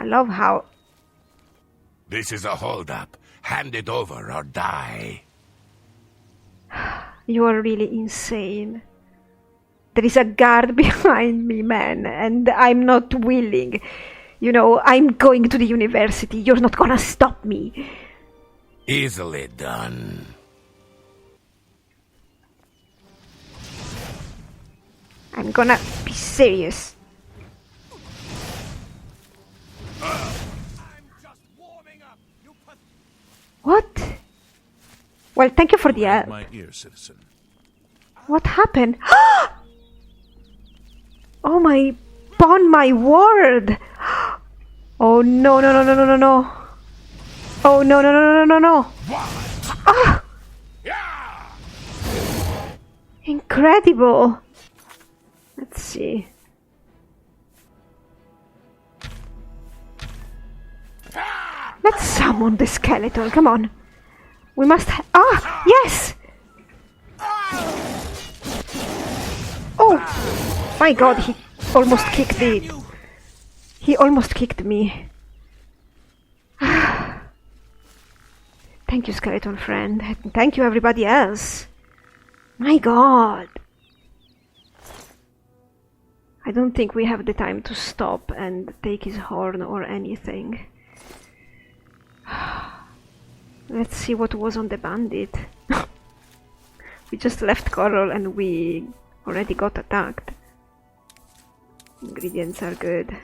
love how... This is a hold-up. Hand it over or die. You are really insane. There is a guard behind me, man, and I'm not willing. You know, I'm going to the university. You're not gonna stop me. Easily done. I'm gonna be serious. What? Well, thank you for the help. My ear, citizen. What happened? Oh my... Upon my word! Oh no, no, no, no, no, no, no. Oh no, no, no, no, no, no. Ah! Incredible. Let's see. Let's summon the skeleton. Come on. We must. Ah, yes. Oh, my God! He almost kicked the. He almost kicked me. Thank you, skeleton friend. Thank you, everybody else. My God. I don't think we have the time to stop and take his horn or anything. Let's see what was on the bandit. We just left Coral and we already got attacked. Ingredients are good.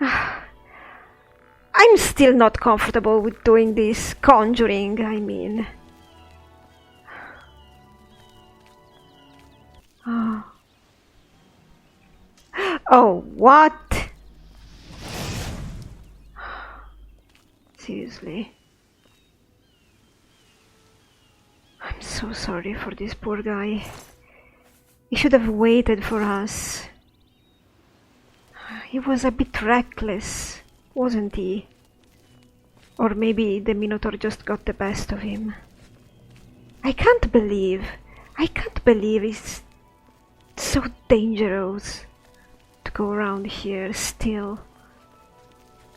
I'm still not comfortable with doing this conjuring, I mean. Oh, what? Seriously. I'm so sorry for this poor guy. He should have waited for us. He was a bit reckless, wasn't he? Or maybe the Minotaur just got the best of him. I can't believe it's so dangerous to go around here still.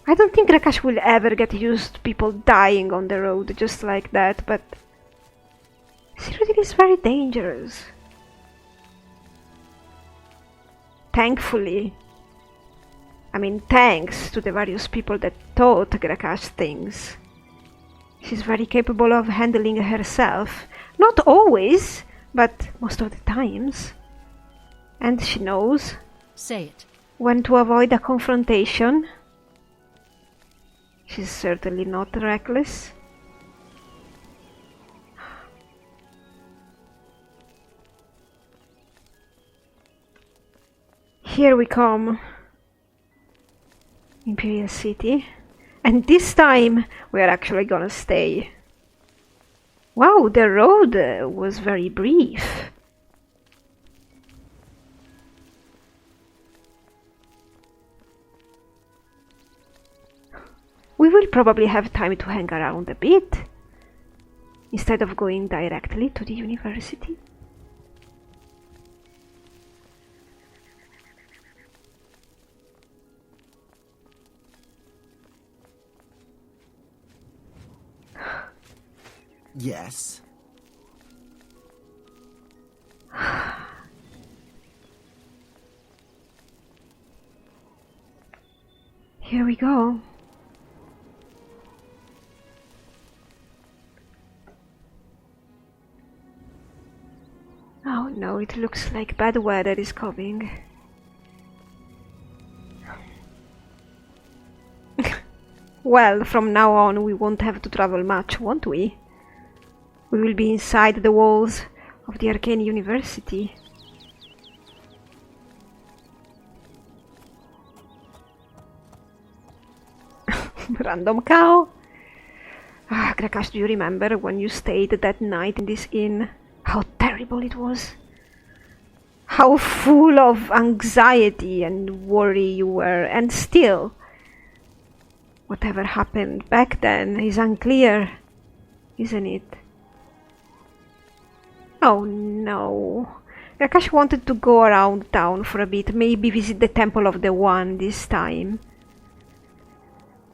I don't think Gra-Kash will ever get used to people dying on the road just like that, but Cyrodiil is very dangerous. Thankfully. I mean, thanks to the various people that taught Gra-Kash things. She's very capable of handling herself. Not always, but most of the times. And she knows Say it. when to avoid a confrontation. She's certainly not reckless. Here we come. Imperial City. And this time we are actually gonna stay. Wow, the road was very brief. We will probably have time to hang around a bit, instead of going directly to the university. Yes. Here we go. Oh no, it looks like bad weather is coming. Well, from now on we won't have to travel much, won't we? We will be inside the walls of the Arcane University. Random cow! Ah, Gra-Kash, do you remember when you stayed that night in this inn? How terrible it was! How full of anxiety and worry you were, and still, whatever happened back then is unclear, isn't it? Oh no, Gra-Kash wanted to go around town for a bit, maybe visit the Temple of the One this time.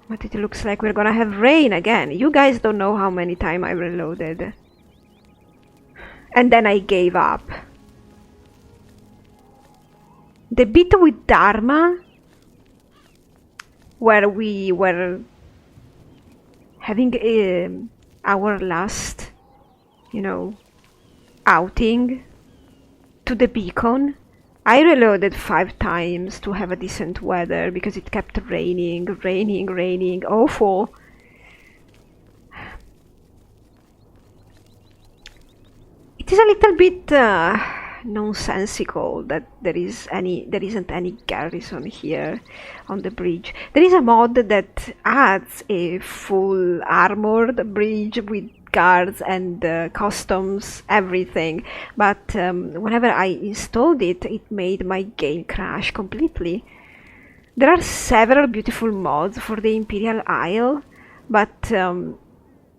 But it looks like we're gonna have rain again. You guys don't know how many times I reloaded. And then I gave up. The bit with Dharma, where we were having our last, you know, outing to the beacon, I reloaded 5 times to have a decent weather because it kept raining, awful. It is a little bit nonsensical that there isn't any garrison here on the bridge. There is a mod that adds a full armored bridge with guards and customs, everything, but whenever I installed it, it made my game crash completely. There are several beautiful mods for the Imperial Isle, but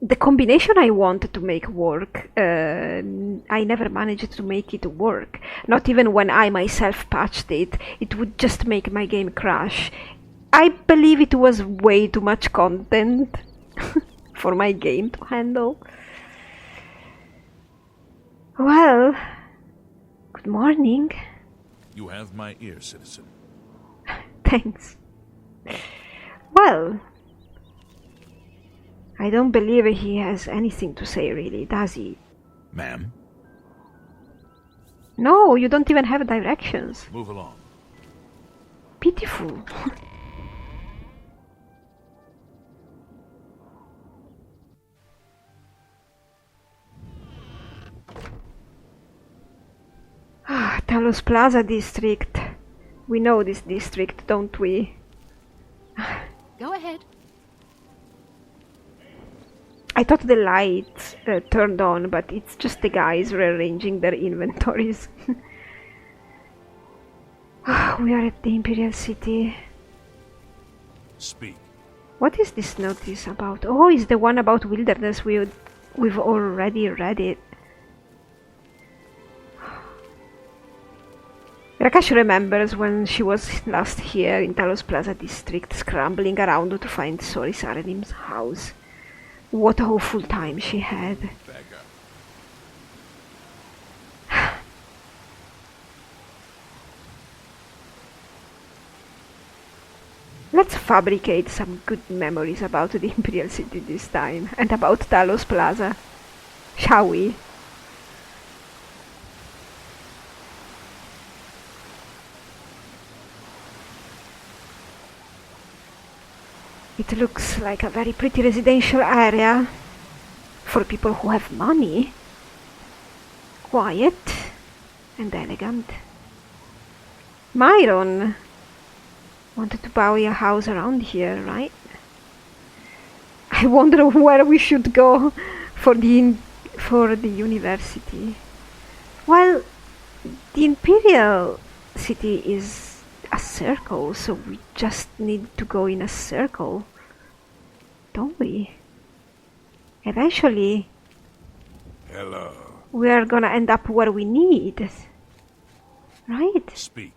the combination I wanted to make work, I never managed to make it work. Not even when I myself patched it, it would just make my game crash. I believe it was way too much content for my game to handle. Well, good morning. You have my ear, citizen. Thanks. Well, I don't believe he has anything to say, really, does he? Ma'am? No, you don't even have directions. Move along. Pitiful. Talos Plaza district. We know this district, don't we? Go ahead. I thought the lights turned on, but it's just the guys rearranging their inventories. We are at the Imperial City. Speak. What is this notice about? Oh, it's the one about wilderness. We've already read it. Gra-Kash remembers when she was last here in Talos Plaza district, scrambling around to find Sori Sarenim's house. What a awful time she had. Back up. Let's fabricate some good memories about the Imperial City this time, and about Talos Plaza. Shall we? It looks like a very pretty residential area for people who have money. Quiet and elegant. Myron wanted to buy a house around here, right? I wonder where we should go for the university. Well, the Imperial City is a circle, so we just need to go in a circle, don't we? Eventually, Hello. we are gonna end up where we need, right? Speak.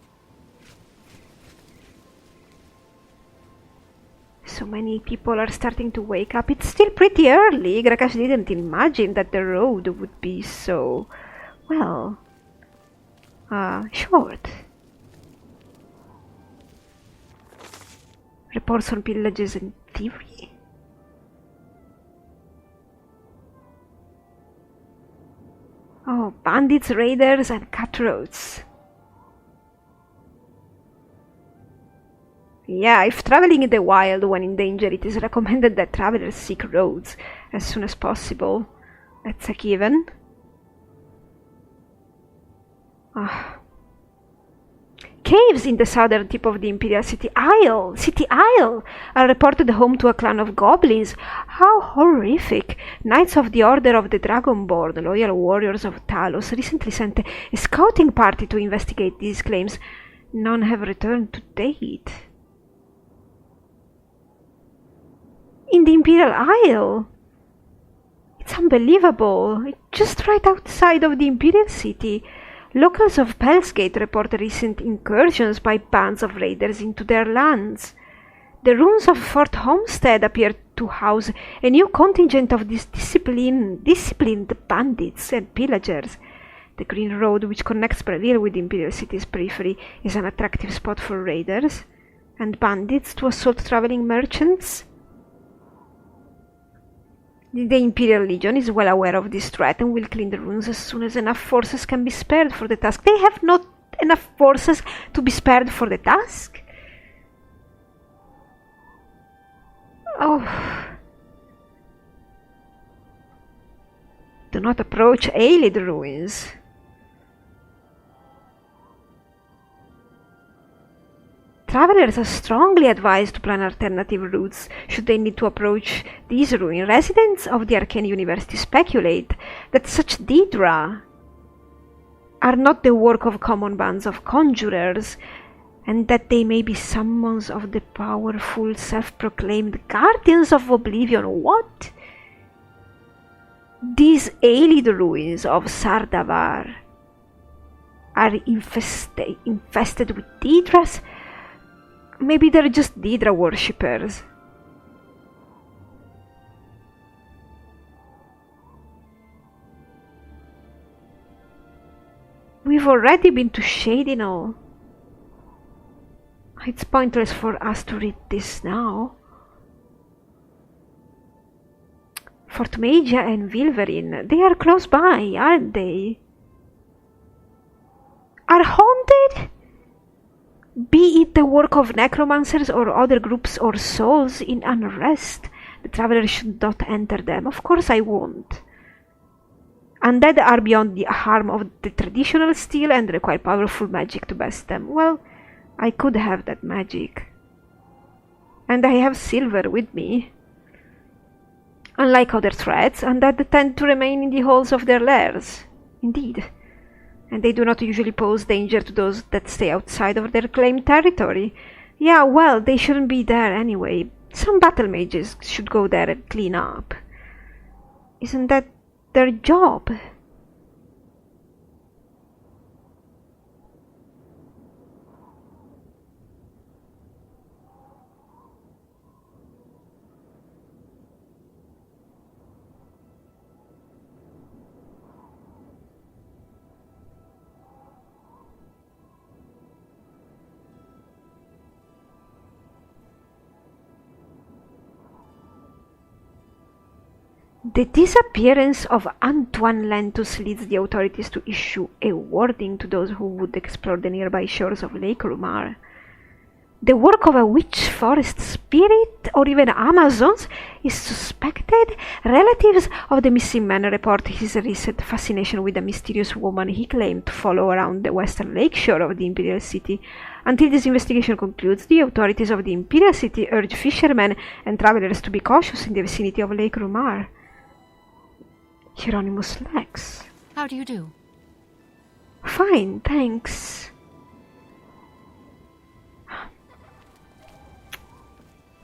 So many people are starting to wake up. It's still pretty early. Gra-Kash didn't imagine that the road would be so, well, short. Reports on pillages and thievery? Oh, bandits, raiders, and cutthroats. Yeah, if traveling in the wild when in danger, it is recommended that travelers seek roads as soon as possible. That's a given. Caves in the southern tip of the Imperial City Isle are reported home to a clan of goblins. How horrific! Knights of the Order of the Dragonborn, loyal warriors of Talos, recently sent a scouting party to investigate these claims. None have returned to date. In the Imperial Isle? It's unbelievable. It's just right outside of the Imperial City. Locals of Pelsgate report recent incursions by bands of raiders into their lands. The ruins of Fort Homestead appear to house a new contingent of disciplined bandits and pillagers. The Green Road, which connects Bravil with Imperial City's periphery, is an attractive spot for raiders and bandits to assault traveling merchants. The Imperial Legion is well aware of this threat and will clean the ruins as soon as enough forces can be spared for the task. They have not enough forces to be spared for the task? Oh. Do not approach Aelid ruins. Travelers are strongly advised to plan alternative routes should they need to approach these ruins. Residents of the Arcane University speculate that such Daedra are not the work of common bands of conjurers, and that they may be summons of the powerful self-proclaimed guardians of Oblivion. What? These Aelid ruins of Sardavar are infested with Daedras? Maybe they're just Daedra worshippers. We've already been to Shadinal. It's pointless for us to read this now. Fort Magia and Vilverin, they are close by, aren't they? Are haunted? Be it the work of necromancers or other groups or souls in unrest, the traveler should not enter them. Of course I won't. Undead are beyond the harm of the traditional steel and require powerful magic to best them. Well, I could have that magic. And I have silver with me. Unlike other threats, undead tend to remain in the halls of their lairs. Indeed. And they do not usually pose danger to those that stay outside of their claimed territory. Yeah, well, they shouldn't be there anyway. Some battle mages should go there and clean up. Isn't that their job? The disappearance of Antoine Lentus leads the authorities to issue a warning to those who would explore the nearby shores of Lake Rumar. The work of a witch forest spirit or even Amazons is suspected. Relatives of the missing man report his recent fascination with a mysterious woman he claimed to follow around the western lakeshore of the Imperial City. Until this investigation concludes, the authorities of the Imperial City urge fishermen and travelers to be cautious in the vicinity of Lake Rumar. Hieronymus Lex. How do you do? Fine, thanks.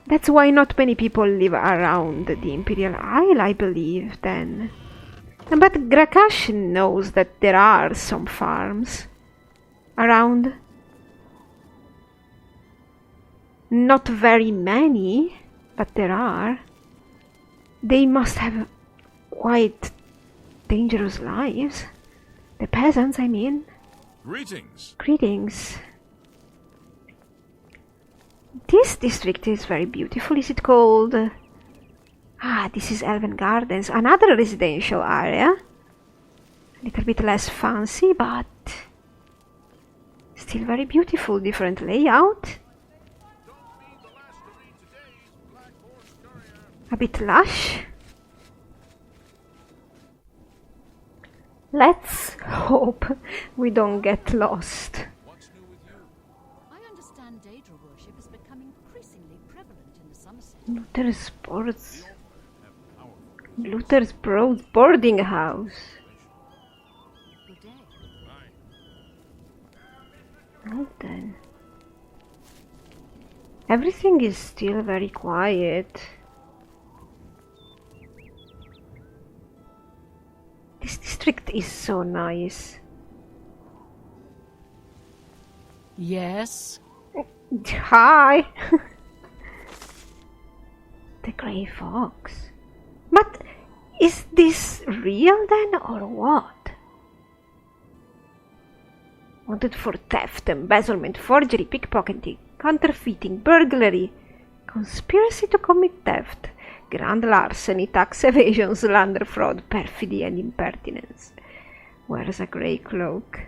That's why not many people live around the Imperial Isle, I believe, then. But Gra-Kash knows that there are some farms around. Not very many, but there are. They must have quite dangerous lives. The peasants, I mean. Greetings. Greetings. This district is very beautiful. Is it called... this is Elven Gardens. Another residential area. A little bit less fancy, but... still very beautiful. Different layout. A bit lush. Let's hope we don't get lost. What's new with you? I understand Daedra worship is becoming increasingly prevalent in the Somerset. Luther's boarding house. Good day. Well then. Everything is still very quiet. This district is so nice. Yes. Hi! The Grey Fox. But is this real then, or what? Wanted for theft, embezzlement, forgery, pickpocketing, counterfeiting, burglary, conspiracy to commit theft, grand larceny, tax evasion, slander, fraud, perfidy, and impertinence. Wears a grey cloak.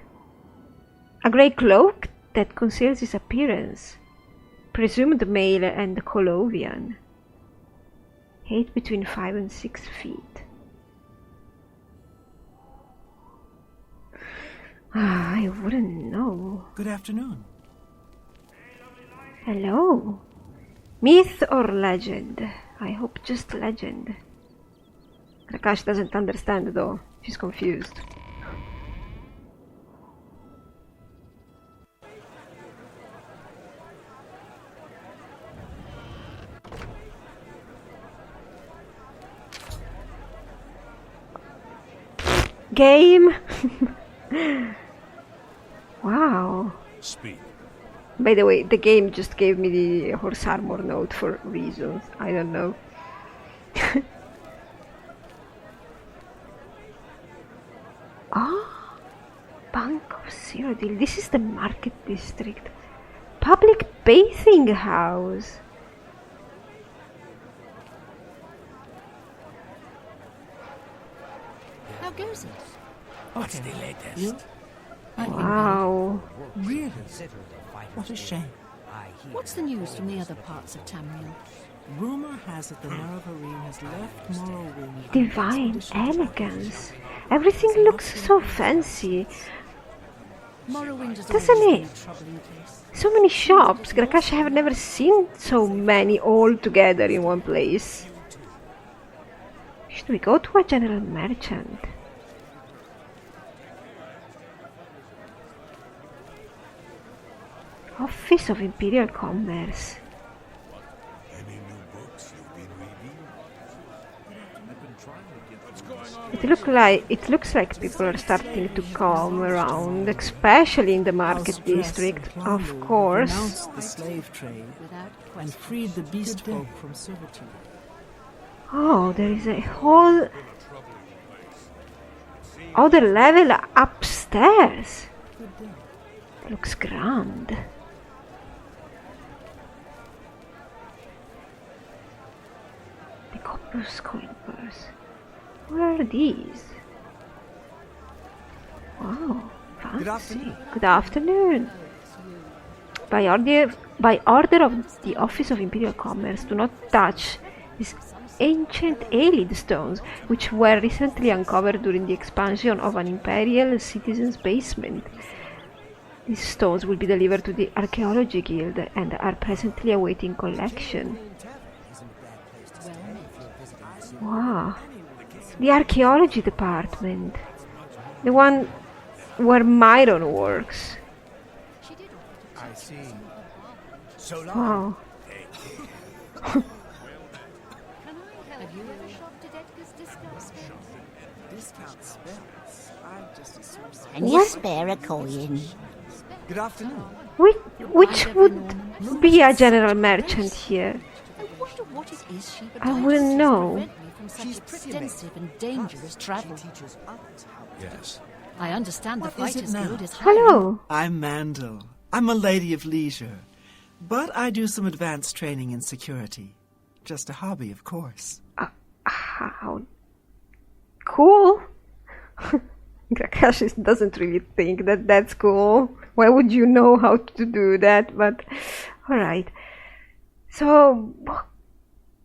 A grey cloak that conceals his appearance. Presumed male and Colovian. Height between 5 and 6 feet. I wouldn't know. Good afternoon. Hello. Myth or legend? I hope just legend. Gra-Kash doesn't understand though. She's confused. Game. Wow. Speak. By the way, the game just gave me the horse armor note for reasons. I don't know. Ah, Bank of Cyrodiil. This is the market district. Public bathing house. How goes it? What's the latest? You? Wow. Really? What a shame. What's the news from the other parts of Tamriel? Rumor has it the Narvarim has left Morrowind. Divine elegance. Everything looks so fancy. Morrowind has Doesn't always been it? a troubling place. So many shops. Gra-Kash, I have never seen so many all together in one place. Should we go to a general merchant? Office of Imperial Commerce. Any new books you've been reading? It looks like people are starting to come around, especially in the market district, of course. Announced the slave trade Without and question. freed the beast folk from servitude. Oh, there is a whole other level upstairs. Good day. Looks grand. The Copper's coin purse. What are these? Wow, fancy. Good afternoon. Good afternoon. By order of the Office of Imperial Commerce, do not touch these ancient Aelid stones, which were recently uncovered during the expansion of an Imperial citizen's basement. These stones will be delivered to the Archaeology Guild and are presently awaiting collection. Wow. The Archaeology Department. The one where Myron works. She did I see. So long. Wow. Can I help you ever shopped at Edgar's discount store? Discount spells. I just assumed. Can you spare a coin? Good afternoon. Which would be a general merchant here? I wonder what it is she I will know. prevent me from such extensive and dangerous travel. Teaches others how. Yes. I understand the What is it Fighters now? Guild is hiring. Hello. I'm Mandel. I'm a lady of leisure. But I do some advanced training in security. Just a hobby, of course. How cool. Gra-Kash doesn't really think that that's cool. Why would you know how to do that? But alright. So,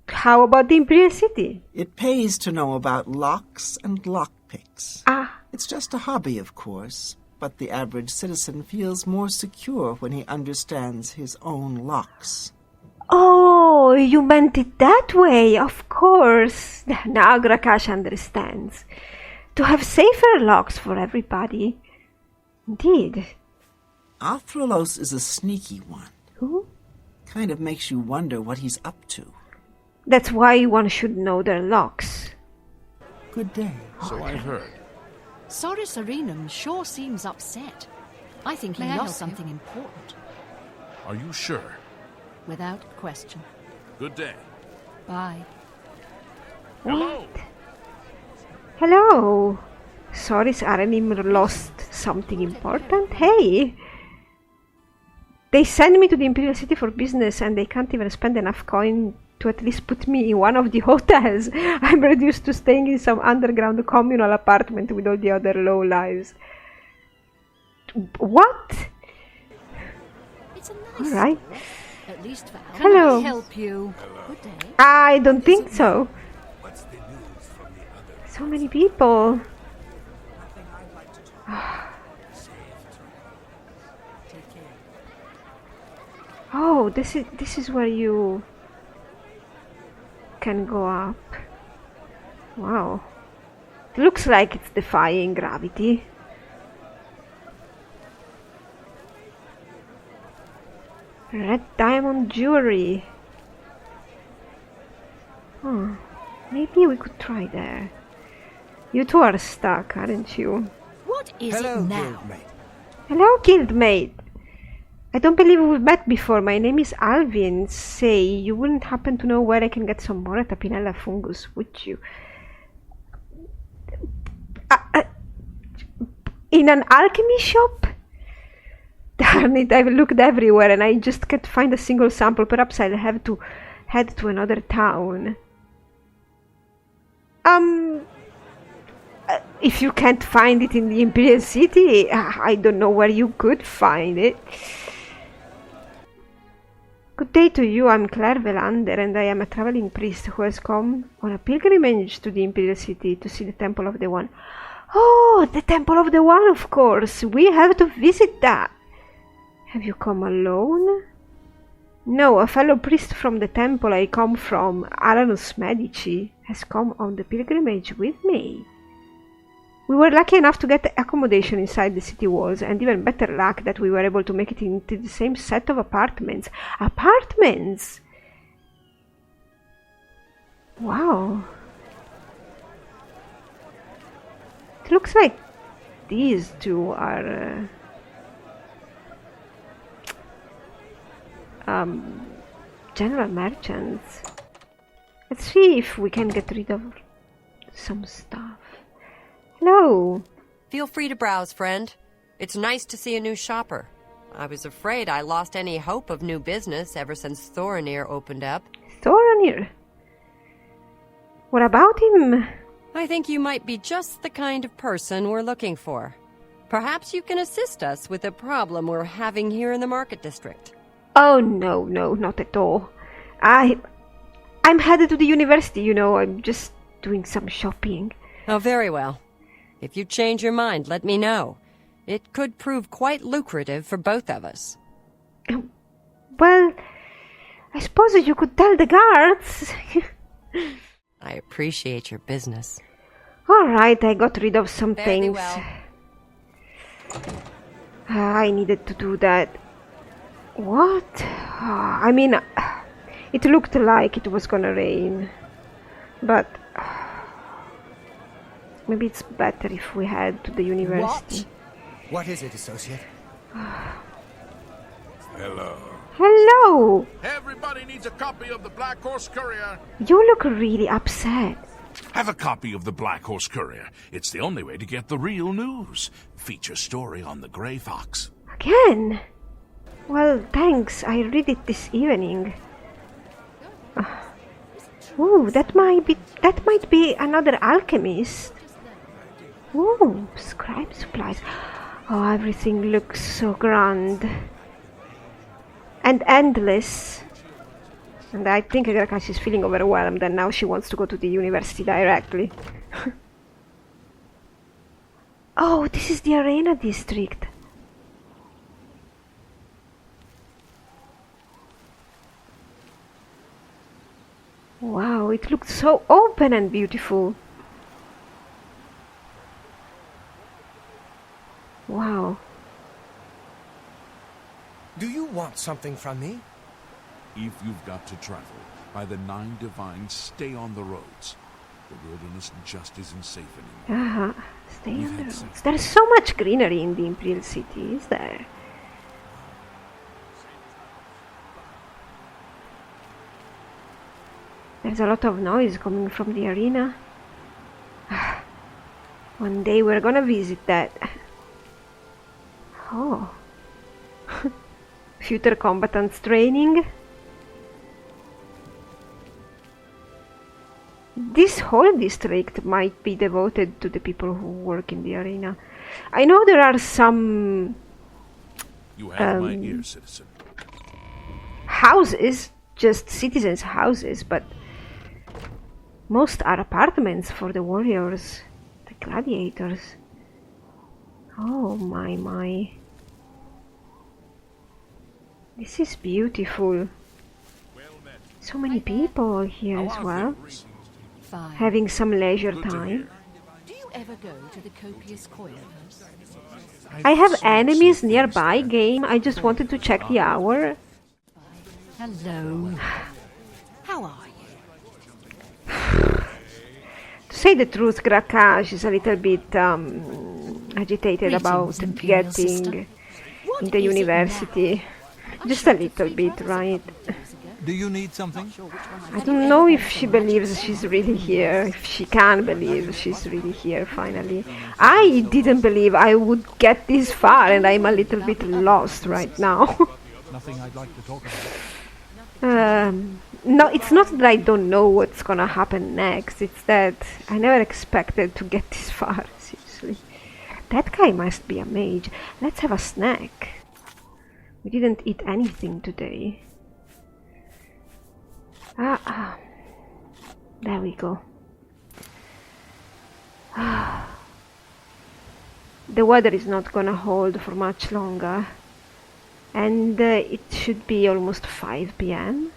how about the Imperial City? It pays to know about locks and lockpicks. Ah, It's just a hobby, of course, but the average citizen feels more secure when he understands his own locks. oh, you meant it that way, of course. Now Gra-Kash understands. To have safer locks for everybody. Indeed. Arthrolos is a sneaky one. Who? Kind of makes you wonder what he's up to. That's why one should know their locks. Good day. So I've heard. Soris Arenum sure seems upset. I think he May I lost help you? something important. Are you sure? Without question. Good day. Bye. Hello. Hello. Sorry, Aranim lost something important. Hey. They send me to the Imperial City for business and they can't even spend enough coin to at least put me in one of the hotels. I'm reduced to staying in some underground communal apartment with all the other low lives. What? It's a nice Alright. store, at least for Can Hello. I help you? Good day. I don't think so. What's the news from the others? So many people. Oh, this is where you can go up. Wow. It looks like it's defying gravity. Red diamond jewelry. Oh, maybe we could try there. You two are stuck, aren't you? What is it now? Hello, guildmate. I don't believe we've met before. My name is Alvin. Say, you wouldn't happen to know where I can get some more Tapinella fungus, would you? In an alchemy shop? Darn it, I've looked everywhere and I just can't find a single sample. Perhaps I'll have to head to another town. If you can't find it in the Imperial City, I don't know where you could find it. Good day to you, I'm Claire Velander and I am a traveling priest who has come on a pilgrimage to the Imperial City to see the Temple of the One. Oh, the Temple of the One, of course! We have to visit that! Have you come alone? No, a fellow priest from the temple I come from, Alanus Medici, has come on the pilgrimage with me. We were lucky enough to get accommodation inside the city walls, and even better luck that we were able to make it into the same set of apartments. Apartments! Wow. It looks like these two are general merchants. Let's see if we can get rid of some stuff. Hello. Feel free to browse, friend. It's nice to see a new shopper. I was afraid I lost any hope of new business ever since Thorinir opened up. Thorinir? What about him? I think you might be just the kind of person we're looking for. Perhaps you can assist us with a problem we're having here in the market district. Oh, no, not at all. I'm headed to the university, you know. I'm just doing some shopping. Oh, very well. If you change your mind, let me know. It could prove quite lucrative for both of us. Well, I suppose you could tell the guards. I appreciate your business. All right, I got rid of some Fare thee things. well. I needed to do that. What? I mean, it looked like it was gonna rain, but maybe it's better if we head to the university. What is it, associate? Hello. Hello! Everybody needs a copy of the Black Horse Courier. You look really upset. Have a copy of the Black Horse Courier. It's the only way to get the real news. Feature story on the Grey Fox. Again? Well, thanks. I read it this evening. Ooh, that might be another alchemist. Ooh, scribe supplies. Oh, everything looks so grand. And endless. And I think Gra-Kash is feeling overwhelmed and now she wants to go to the university directly. Oh, this is the arena district. Wow, it looks so open and beautiful. Wow. Do you want something from me? If you've got to travel, by the 9 divines, stay on the roads. The wilderness just isn't safe anymore. Stay on the roads. There's so much greenery in the Imperial city, is there? There's a lot of noise coming from the arena. One day we're gonna visit that. Oh. Future combatants training. This whole district might be devoted to the people who work in the arena. I know there are some You have my ear, citizen. houses, just citizens' houses, but most are apartments for the warriors, the gladiators. Oh my. This is beautiful. So many people here as well, Fine. having some leisure Good to time. hear. Do you ever go to the copious coilers? I have enemies nearby, game. I just wanted to check the hour. Hello. How are you? To say the truth, Gra-Kash is a little bit agitated about Imperial getting sister. What in the is it university. now? Just a little bit, right? Do you need something? I don't know if she believes she's really here, if she can believe she's really here finally. I didn't believe I would get this far, and I'm a little bit lost right now. Nothing I'd like to talk about. No, it's not that I don't know what's gonna happen next, it's that I never expected to get this far, seriously. That guy must be a mage. Let's have a snack. We didn't eat anything today. There we go. The weather is not gonna hold for much longer. And it should be almost 5 p.m.